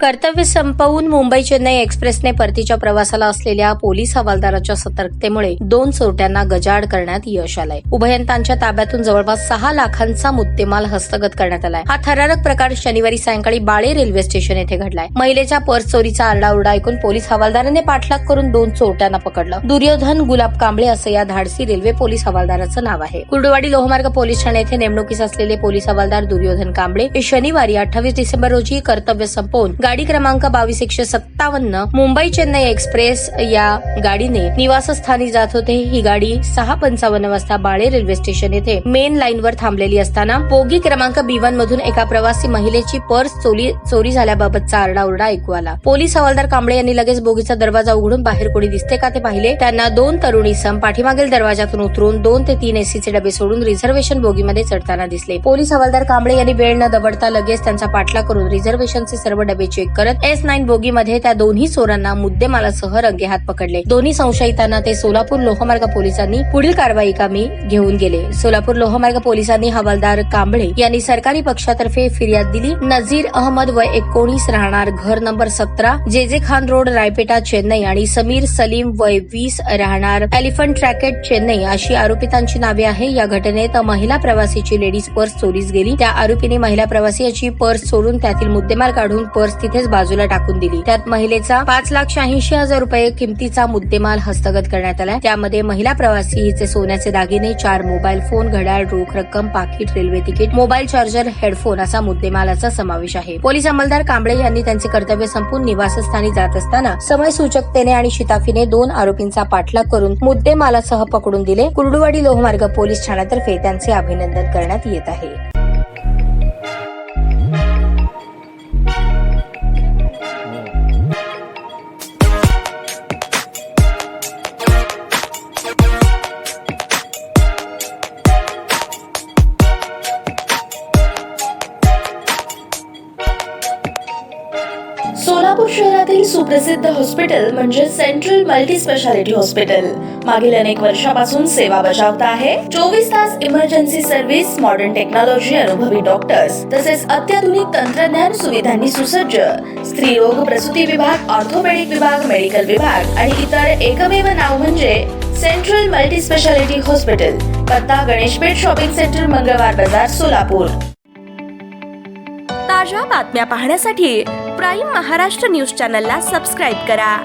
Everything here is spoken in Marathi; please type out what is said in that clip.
कर्तव्य संपवून मुंबई चेन्नई एक्सप्रेसने परतीच्या प्रवासाला असलेल्या पोलीस हवालदाराच्या सतर्कतेमुळे 2 चोरट्यांना गजाआड करण्यात यश आलंय. उभयंतांच्या ताब्यातून जवळपास 6 लाखांचा मुद्देमाल हस्तगत करण्यात आलाय. हा थरारक प्रकार शनिवारी सायंकाळी बाळे रेल्वे स्टेशन येथे घडलाय. महिलेच्या पर्स चोरीचा आरडाओरडा ऐकून पोलीस हवालदाराने पाठलाग करून 2 चोरट्यांना पकडलं. दुर्योधन गुलाब कांबळे असं या धाडसी रेल्वे पोलीस हवालदाराचं नाव आहे. कुर्डुवाडी लोहमार्ग पोलीस ठाणे येथे नेमणुकीस असलेले पोलीस हवालदार दुर्योधन कांबळे हे शनिवारी 28 डिसेंबर रोजी कर्तव्य संपवून गाडी क्रमांक 2257 मुंबई चेन्नई एक्सप्रेस या गाडीने निवासस्थानी जात होते. ही गाडी 6:55 वाजता बाळे रेल्वे स्टेशन येथे मेन लाईनवर थांबलेली असताना बोगी क्रमांक B1 मधून एका प्रवासी महिलेची पर्स चोरी झाल्याबाबतचा आरडाओरडा ऐकू आला. पोलीस हवालदार कांबळे यांनी लगेच बोगीचा दरवाजा उघडून बाहेर कोणी दिसते का ते पाहिले. त्यांना 2 तरुणी सम पाठीमागील दरवाजातून उतरून 2 ते 3 एसीचे डबे सोडून रिझर्वेशन बोगीमध्ये चढताना दिसले. पोलीस हवालदार कांबळे यांनी वेळ न दवडता लगेच त्यांचा पाठलाग करून रिझर्वेशनचे सर्व डबे चेक करत S9 बोगीमध्ये त्या दोन्ही चोरांना मुद्देमालासह रंगेहात पकडले. दोन्ही संशयितांना ते सोलापूर लोहमार्ग पोलिसांनी पुढील कारवाई कामी घेऊन गेले. सोलापूर लोहमार्ग पोलिसांनी हवालदार कांबळे यांनी सरकारी पक्षातर्फे फिर्याद दिली. नझीर अहमद वय 19 राहणार घर नंबर 17 जे खान रोड रायपेटा चेन्नई आणि समीर सलीम वय 20 राहणार एलिफंट ट्रॅकेट चेन्नई अशी आरोपितांची नावे आहे. या घटनेत महिला प्रवासीची लेडीज पर्स चोरीस गेली. त्या आरोपीने महिला प्रवासी याची पर्स चोरून त्यातील मुद्देमाल काढून पर्स तिथेच बाजूला टाकून दिली. त्यात महिलेचा 5,86,000 रुपये किमतीचा मुद्देमाल हस्तगत करण्यात आला. त्यामध्ये महिला प्रवासी हिचे सोन्याचे दागिने, 4 मोबाईल फोन, घड्याळ, रोख रक्कम, पाकिट, railway ticket, mobile charger, headphone असा मुद्देमालाचा समावेश आहे. पोलीस अंमलदार कांबळे यांनी त्यांचे कर्तव्य संपून निवासस्थानी जात असताना समय सूचकतेने आणि शिताफीने 2 आरोपींचा पाठलाग करून मुद्देमालासह पकडून दिले. कुर्डुवाडी लोहमार्ग पोलीस ठाण्यातर्फे त्यांचे अभिनंदन करण्यात येत आहे. सोलापूर शहरातील सुप्रसिद्ध हॉस्पिटल म्हणजे सेंट्रल मल्टी स्पेशालिटी हॉस्पिटल मागील अनेक वर्षापासून सेवा बजावत आहे. 24 तास इमर्जन्सी सर्व्हिस, मॉडर्न टेक्नॉलॉजी, अनुभवी डॉक्टर्स तसेच अत्याधुनिक तंत्रज्ञान सुविधांनी सुसज्ज स्त्रीरोग प्रसूती विभाग, ऑर्थोपेडिक विभाग, मेडिकल विभाग आणि इतर एकमेव नाव म्हणजे सेंट्रल मल्टी स्पेशालिटी हॉस्पिटल. पत्ता गणेशपेठ शॉपिंग सेंटर, मंगळवार बाजार, सोलापूर. ताज्या बातम्या पाहण्यासाठी प्राईम महाराष्ट्र न्यूज चॅनलला सबस्क्राईब करा.